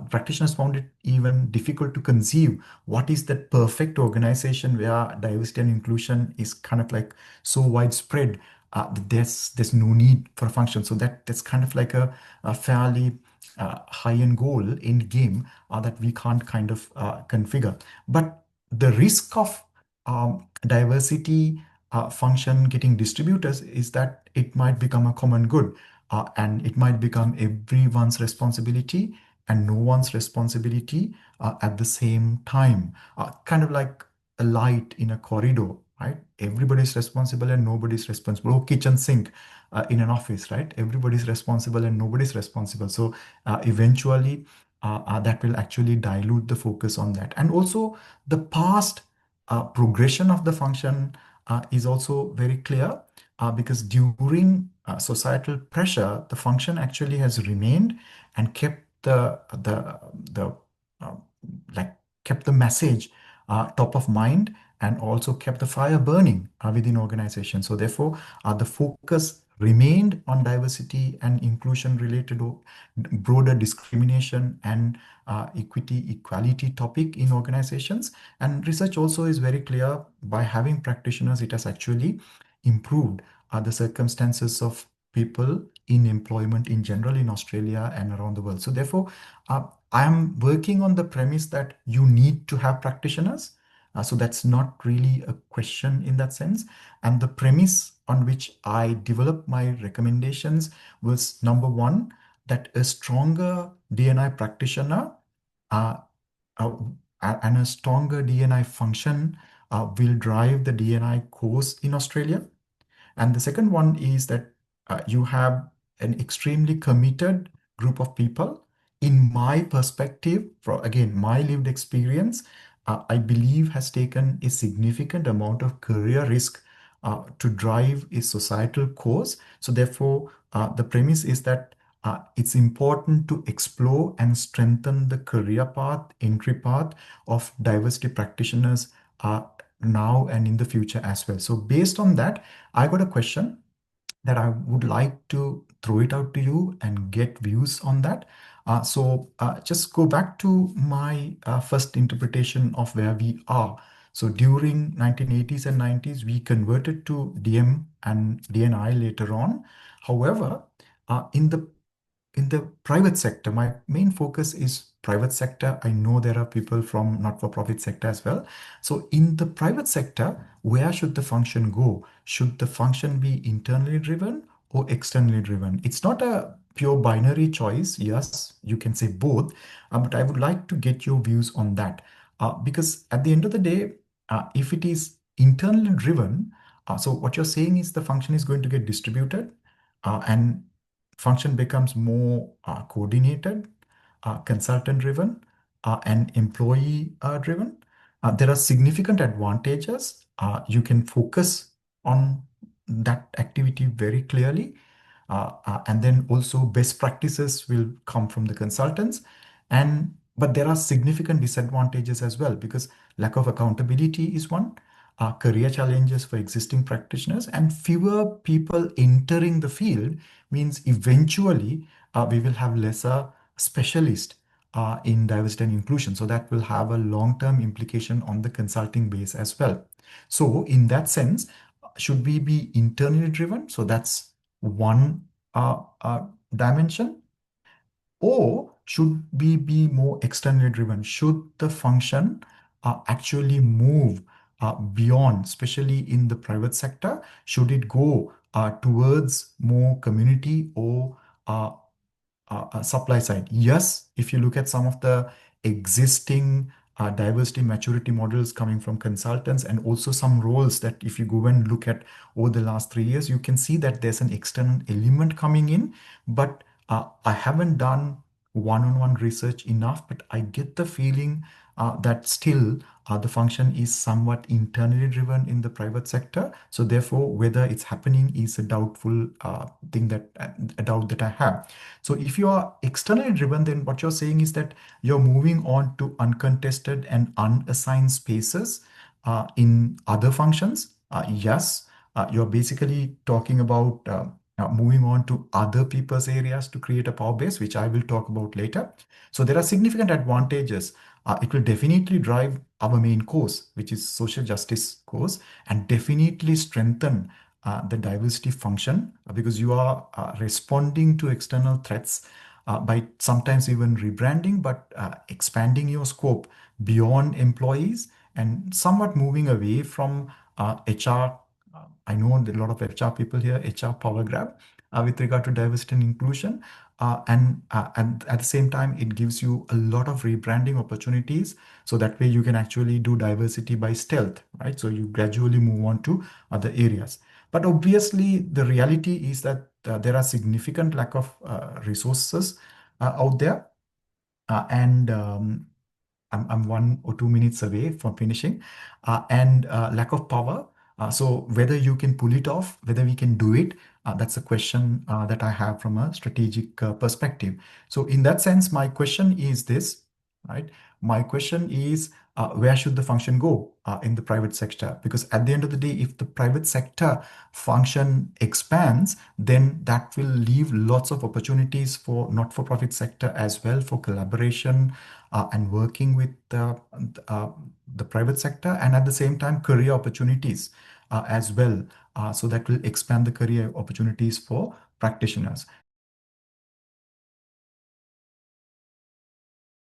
practitioners found it even difficult to conceive what is that perfect organization where diversity and inclusion is kind of like so widespread. That there's no need for a function. So that's kind of like a fairly high-end goal in game that we can't kind of configure. But the risk of diversity function getting distributed is that it might become a common good, and it might become everyone's responsibility and no one's responsibility at the same time. Kind of like a light in a corridor, right? Everybody's responsible and nobody's responsible. Or kitchen sink in an office, right? Everybody's responsible and nobody's responsible. So eventually, that will actually dilute the focus on that. And also, the past progression of the function is also very clear because during societal pressure, the function actually has remained and kept the uh, like kept the message top of mind and also kept the fire burning within organization. So therefore, the focus remained on diversity and inclusion related broader discrimination and equity equality topic in organizations. And research also is very clear, by having practitioners it has actually improved the circumstances of people in employment in general in Australia and around the world. So therefore, I am working on the premise that you need to have practitioners. So that's not really a question in that sense. And the premise on which I developed my recommendations was number one, that a stronger DNI practitioner uh, uh, and a stronger DNI function will drive the DNI course in Australia. And the second one is that you have an extremely committed group of people. In my perspective, for again, my lived experience, I believe has taken a significant amount of career risk to drive a societal cause. So therefore, the premise is that it's important to explore and strengthen the career path, entry path of diversity practitioners now and in the future as well. So based on that, I got a question that I would like to throw it out to you and get views on that. Just go back to my first interpretation of where we are. So during 1980s and 90s, we converted to DM and DNI later on. However, in the private sector, my main focus is private sector. I know there are people from not-for-profit sector as well. So in the private sector, where should the function go? Should the function be internally driven or externally driven? It's not a pure binary choice. Yes, you can say both, but I would like to get your views on that. Because at the end of the day, if it is internally driven, so what you're saying is the function is going to get distributed, and function becomes more coordinated, consultant driven, and employee driven. There are significant advantages. You can focus on that activity very clearly. And then also best practices will come from the consultants. But there are significant disadvantages as well, because lack of accountability is one, career challenges for existing practitioners, and fewer people entering the field means eventually we will have lesser specialists in diversity and inclusion. So that will have a long-term implication on the consulting base as well. So in that sense, should we be internally driven? So that's one dimension. Or should we be more externally driven? Should the function actually move beyond, especially in the private sector? Should it go towards more community or supply side? Yes, if you look at some of the existing diversity maturity models coming from consultants, and also some roles that if you go and look at over the last 3 years, you can see that there's an external element coming in. But I haven't done one-on-one research enough, but I get the feeling that still the function is somewhat internally driven in the private sector. So therefore, whether it's happening is a doubtful thing, that a doubt that I have. So if you are externally driven, then what you're saying is that you're moving on to uncontested and unassigned spaces in other functions. Yes, you're basically talking about moving on to other people's areas to create a power base, which I will talk about later. So there are significant advantages. It will definitely drive our main course, which is social justice course, and definitely strengthen the diversity function, because you are responding to external threats by sometimes even rebranding, but expanding your scope beyond employees and somewhat moving away from HR. I know a lot of HR people here, HR power grab with regard to diversity and inclusion. And at the same time, it gives you a lot of rebranding opportunities. So that way you can actually do diversity by stealth, right? So you gradually move on to other areas. But obviously, the reality is that there are significant lack of resources out there. And I'm 1 or 2 minutes away from finishing, and lack of power. So whether you can pull it off, whether we can do it, that's a question that I have from a strategic perspective. So in that sense, my question is this, right? My question is, where should the function go in the private sector? Because at the end of the day, if the private sector function expands, then that will leave lots of opportunities for not-for-profit sector as well, for collaboration and working with uh, the private sector, and at the same time career opportunities as well. So that will expand the career opportunities for practitioners.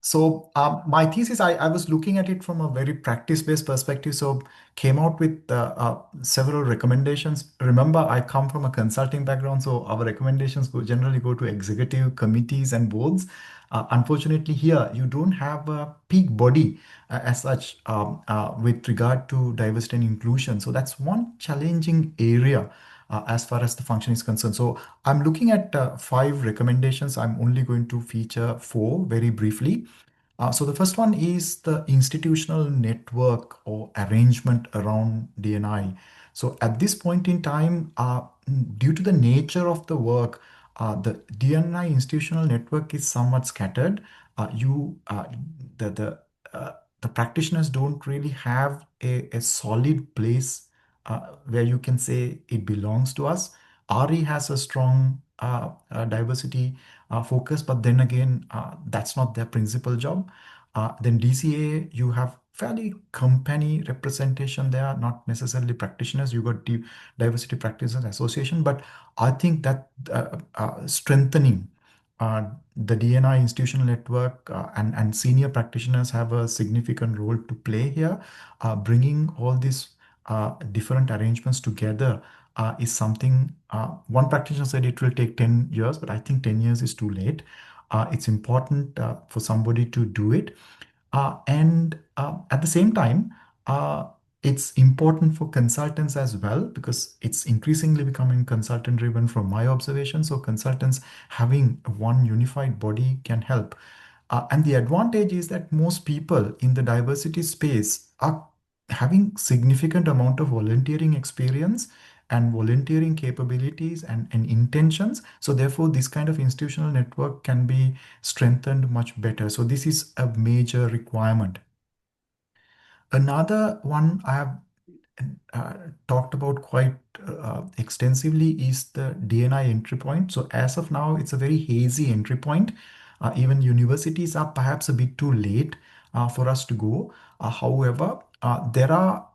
So my thesis, I was looking at it from a very practice-based perspective. So came out with several recommendations. Remember, I come from a consulting background, so our recommendations generally go to executive committees and boards. Unfortunately, here you don't have a peak body as such with regard to diversity and inclusion. So that's one challenging area as far as the function is concerned. So I'm looking at 5 recommendations. I'm only going to feature 4 very briefly. So the first one is the institutional network or arrangement around DNI. So at this point in time, due to the nature of the work, the DNI institutional network is somewhat scattered. You the the practitioners don't really have a solid place where you can say it belongs to us. RE has a strong diversity focus, but then again, that's not their principal job. Then DCA, you have fairly company representation there, not necessarily practitioners. You got Diversity Practitioners Association, but I think that strengthening the DNI institutional network and senior practitioners have a significant role to play here. Bringing all these different arrangements together is something, one practitioner said it will take 10 years, but I think 10 years is too late. It's important for somebody to do it. And at the same time, it's important for consultants as well, because it's increasingly becoming consultant driven from my observation. So consultants having one unified body can help. And the advantage is that most people in the diversity space are having significant amount of volunteering experience and volunteering capabilities and intentions. So therefore, this kind of institutional network can be strengthened much better. So this is a major requirement. Another one I have uh, talked about quite extensively is the DNI entry point. So as of now, it's a very hazy entry point. Even universities are perhaps a bit too late for us to go. However, there are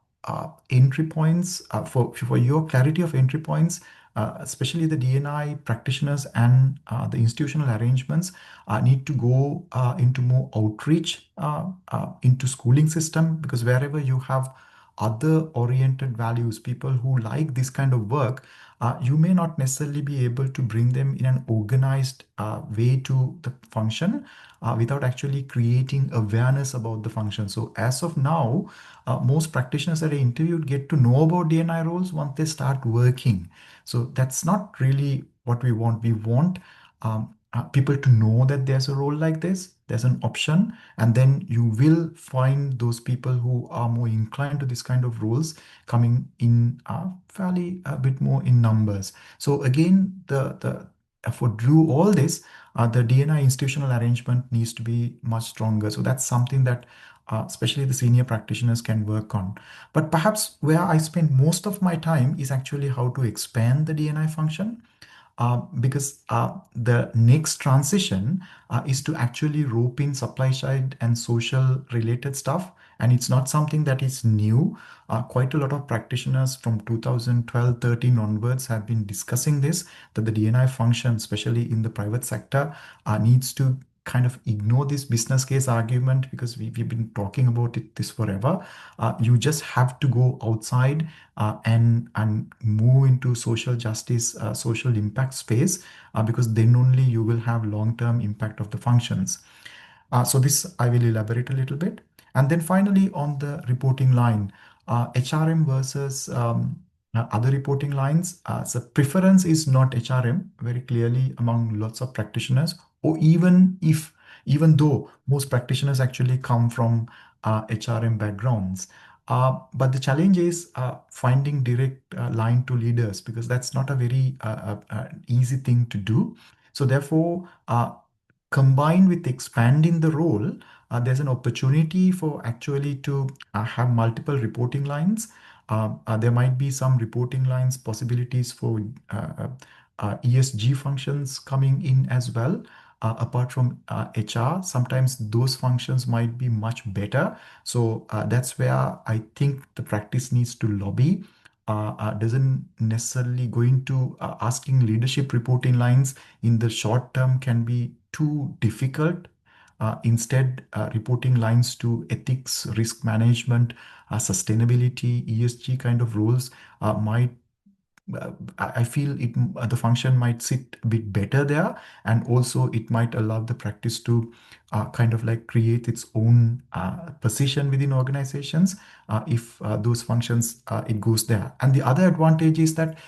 entry points for your clarity of entry points, especially the DNI practitioners and the institutional arrangements need to go into more outreach into schooling system, because wherever you have other oriented values, people who like this kind of work, you may not necessarily be able to bring them in an organized way to the function without actually creating awareness about the function. So as of now, most practitioners that I interviewed get to know about DNI roles once they start working. So that's not really what we want. We want people to know that there's a role like this, there's an option, and then you will find those people who are more inclined to this kind of roles coming in fairly a bit more in numbers. So again, the for do all this, the DNI institutional arrangement needs to be much stronger. So that's something that especially the senior practitioners can work on. But perhaps where I spend most of my time is actually how to expand the DNI function, because the next transition is to actually rope in supply side and social related stuff. And it's not something that is new. Quite a lot of practitioners from 2012-13 onwards have been discussing this, that the DNI function, especially in the private sector, needs to kind of ignore this business case argument, because we've been talking about this forever. You just have to go outside and move into social justice, social impact space, because then only you will have long-term impact of the functions. So this I will elaborate a little bit. And then finally on the reporting line, HRM versus other reporting lines. So preference is not HRM very clearly among lots of practitioners, or even though most practitioners actually come from HRM backgrounds. But the challenge is finding direct line to leaders, because that's not a very easy thing to do. So therefore, combined with expanding the role, there's an opportunity for actually to have multiple reporting lines. There might be some reporting lines possibilities for ESG functions coming in as well. Apart from HR, sometimes those functions might be much better. So that's where I think the practice needs to lobby. Doesn't necessarily going to asking leadership reporting lines in the short term can be too difficult. Instead, reporting lines to ethics, risk management, sustainability, ESG kind of roles might I feel the function might sit a bit better there, and also it might allow the practice to kind of like create its own position within organizations if those functions it goes there. And the other advantage is that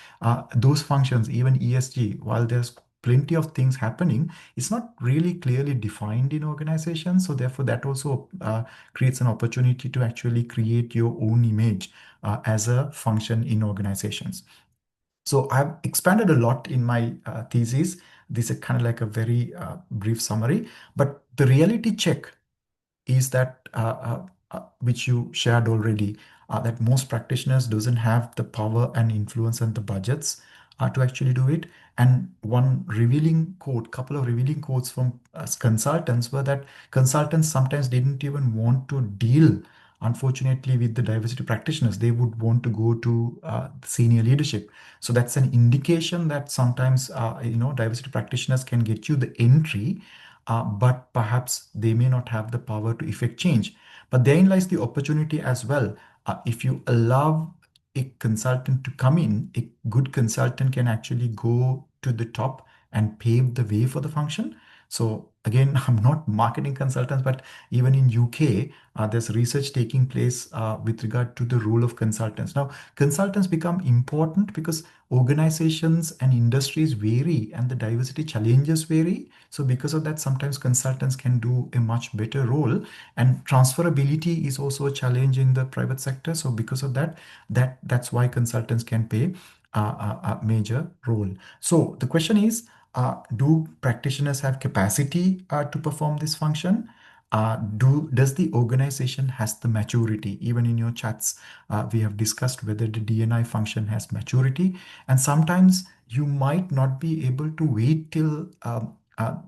those functions, even ESG, while there's plenty of things happening, it's not really clearly defined in organizations. So therefore, that also creates an opportunity to actually create your own image as a function in organizations. So I've expanded a lot in my thesis. This is kind of like a very brief summary, but the reality check is that which you shared already, that most practitioners doesn't have the power and influence and the budgets to actually do it. And one revealing quote, couple of revealing quotes from consultants were that consultants sometimes didn't even want to deal, unfortunately, with the diversity practitioners. They would want to go to senior leadership. So that's an indication that sometimes diversity practitioners can get you the entry, but perhaps they may not have the power to effect change. But therein lies the opportunity as well. If you allow a consultant to come in, a good consultant can actually go to the top and pave the way for the function. So again, I'm not marketing consultants, but even in UK, there's research taking place with regard to the role of consultants. Now, consultants become important because organizations and industries vary and the diversity challenges vary. So because of that, sometimes consultants can do a much better role, and transferability is also a challenge in the private sector. So because of that, that's why consultants can play a major role. So the question is, do practitioners have capacity to perform this function? Does the organization has the maturity? Even in your chats, we have discussed whether the DNI function has maturity, and sometimes you might not be able to wait till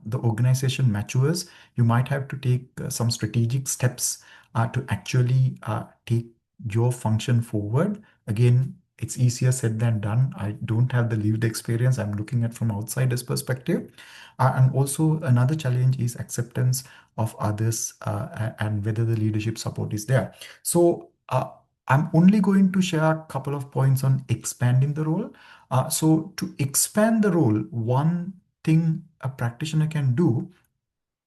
the organization matures. You might have to take some strategic steps to actually take your function forward. Again, it's easier said than done. I don't have the lived experience. I'm looking at from outsider's perspective. And also another challenge is acceptance of others and whether the leadership support is there. So I'm only going to share a couple of points on expanding the role. So to expand the role, one thing a practitioner can do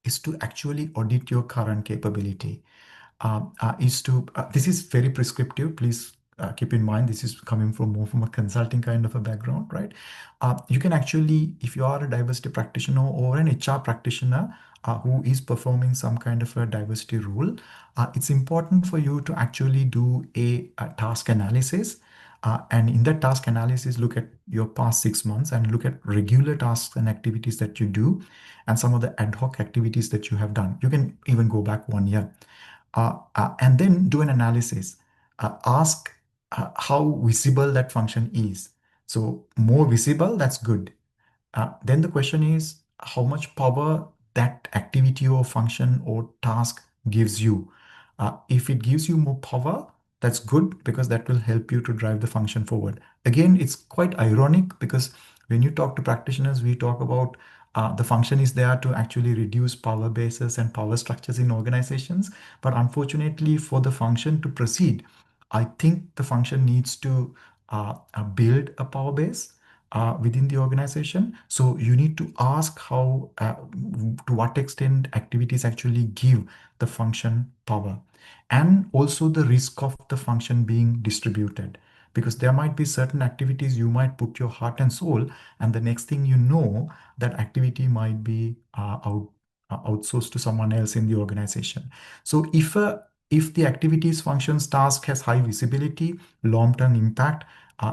is to actually audit your current capability. This is very prescriptive. Please keep in mind this is coming from more from a consulting kind of a background, right? You can actually, if you are a diversity practitioner or an HR practitioner who is performing some kind of a diversity role, it's important for you to actually do a task analysis. And in that task analysis, look at your past 6 months and look at regular tasks and activities that you do and some of the ad hoc activities that you have done. You can even go back 1 year and then do an analysis. Ask how visible that function is. So more visible, that's good. Then the question is how much power that activity or function or task gives you. If it gives you more power, that's good because that will help you to drive the function forward. Again, it's quite ironic because when you talk to practitioners, we talk about the function is there to actually reduce power bases and power structures in organizations. But unfortunately, for the function to proceed, I think the function needs to build a power base within the organization. So you need to ask how, to what extent activities actually give the function power, and also the risk of the function being distributed. Because there might be certain activities you might put your heart and soul, and the next thing you know, that activity might be outsourced to someone else in the organization. So if the activities functions task has high visibility, long-term impact,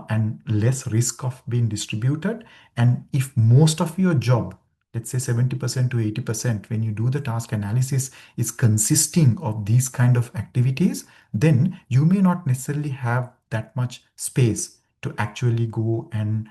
and less risk of being distributed. And if most of your job, let's say 70% to 80%, when you do the task analysis, is consisting of these kind of activities, then you may not necessarily have that much space to actually go and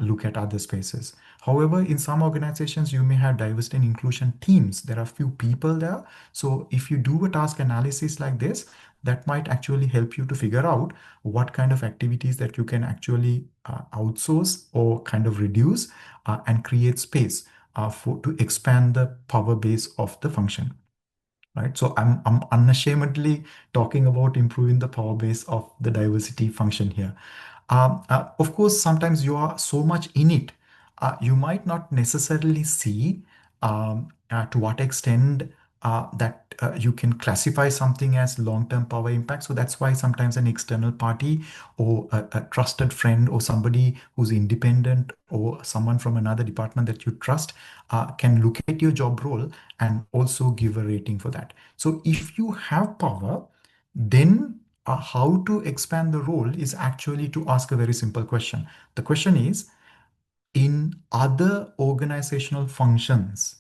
look at other spaces. However, in some organizations, you may have diversity and inclusion teams. There are few people there. So if you do a task analysis like this, that might actually help you to figure out what kind of activities that you can actually outsource or kind of reduce and create space to expand the power base of the function. Right. So I'm unashamedly talking about improving the power base of the diversity function here. Of course, sometimes you are so much in it, you might not necessarily see to what extent that you can classify something as long-term power impact. So that's why sometimes an external party or a trusted friend or somebody who's independent or someone from another department that you trust can look at your job role and also give a rating for that. So if you have power, then how to expand the role is actually to ask a very simple question. The question is, in other organizational functions,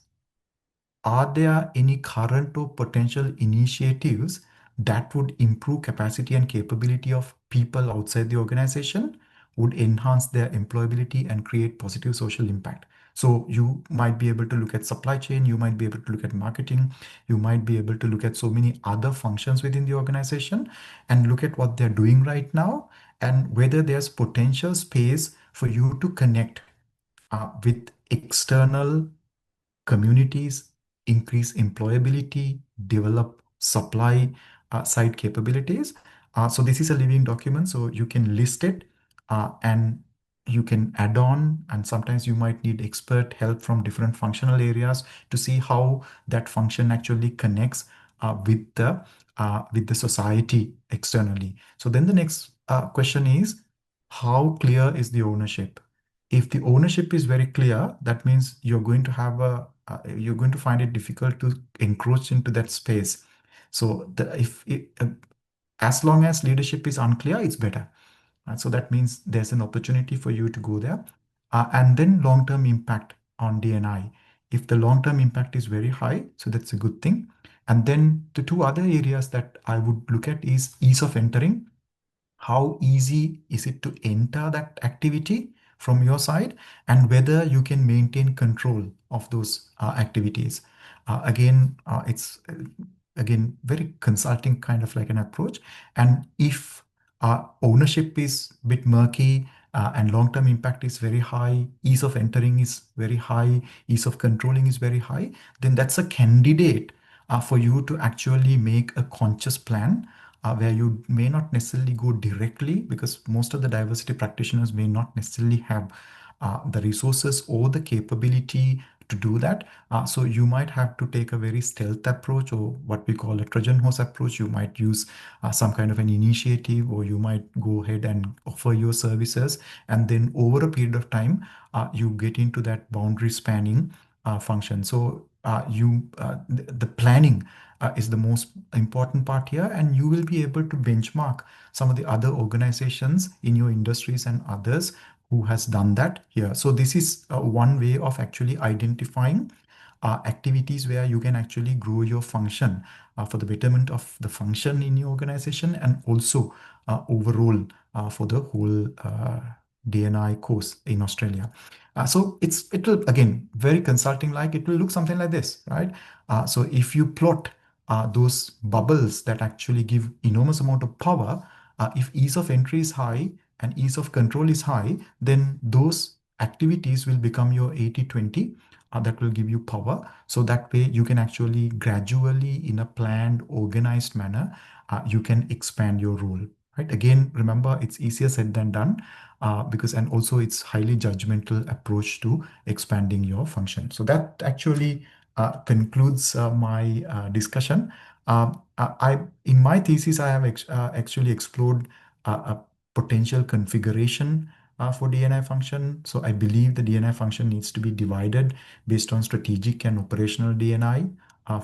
are there any current or potential initiatives that would improve capacity and capability of people outside the organization, would enhance their employability and create positive social impact? So you might be able to look at supply chain, you might be able to look at marketing, you might be able to look at so many other functions within the organization and look at what they're doing right now and whether there's potential space for you to connect with external communities, increase employability, develop supply side capabilities. So this is a living document, so you can list it and you can add on, and sometimes you might need expert help from different functional areas to see how that function actually connects with the society externally. So then the next question is, how clear is the ownership? If the ownership is very clear, that means you're going to find it difficult to encroach into that space. So as long as leadership is unclear, it's better. So that means there's an opportunity for you to go there. And then long-term impact on D&I. If the long-term impact is very high, so that's a good thing. And then the two other areas that I would look at is ease of entering. How easy is it to enter that activity from your side, and whether you can maintain control of those activities. It's again very consulting kind of like an approach. And if ownership is a bit murky and long-term impact is very high, ease of entering is very high, ease of controlling is very high, then that's a candidate for you to actually make a conscious plan where you may not necessarily go directly, because most of the diversity practitioners may not necessarily have the resources or the capability to do that. So you might have to take a very stealth approach, or what we call a Trojan horse approach. You might use some kind of an initiative, or you might go ahead and offer your services. And then over a period of time, you get into that boundary spanning function. So the planning is the most important part here, and you will be able to benchmark some of the other organizations in your industries and others who has done that here. So this is one way of actually identifying activities where you can actually grow your function for the betterment of the function in your organization, and also overall for the whole DNI course in Australia. So it will, again, very consulting like. It will look something like this, right? So if you plot those bubbles that actually give enormous amount of power, if ease of entry is high and ease of control is high, then those activities will become your 80/20. That will give you power. So that way you can actually gradually, in a planned, organized manner, you can expand your role. Right? Again, remember, it's easier said than done, because, and also it's highly judgmental approach to expanding your function. So that actually concludes my discussion. In my thesis, I have actually explored a potential configuration for DNI function. So I believe the DNI function needs to be divided based on strategic and operational DNI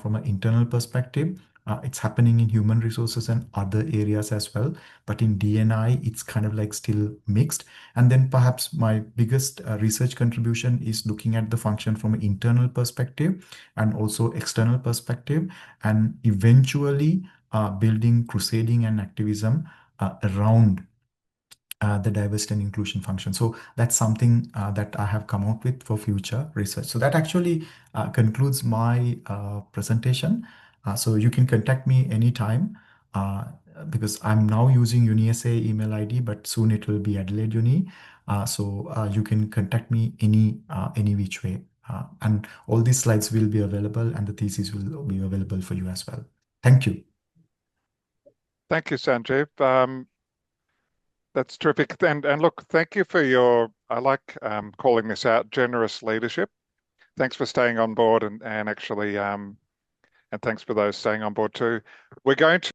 from an internal perspective. It's happening in human resources and other areas as well. But in DNI, it's kind of like still mixed. And then perhaps my biggest research contribution is looking at the function from an internal perspective and also external perspective, and eventually building crusading and activism around the diversity and inclusion function. So that's something that I have come out with for future research. So that actually concludes my presentation. So you can contact me anytime, because I'm now using UniSA email ID, but soon it will be Adelaide Uni. So you can contact me any which way. And all these slides will be available, and the thesis will be available for you as well. Thank you. Thank you, Sanjeev. That's terrific. And look, thank you for your, I like calling this out, generous leadership. Thanks for staying on board, and actually, and thanks for those staying on board too. We're going to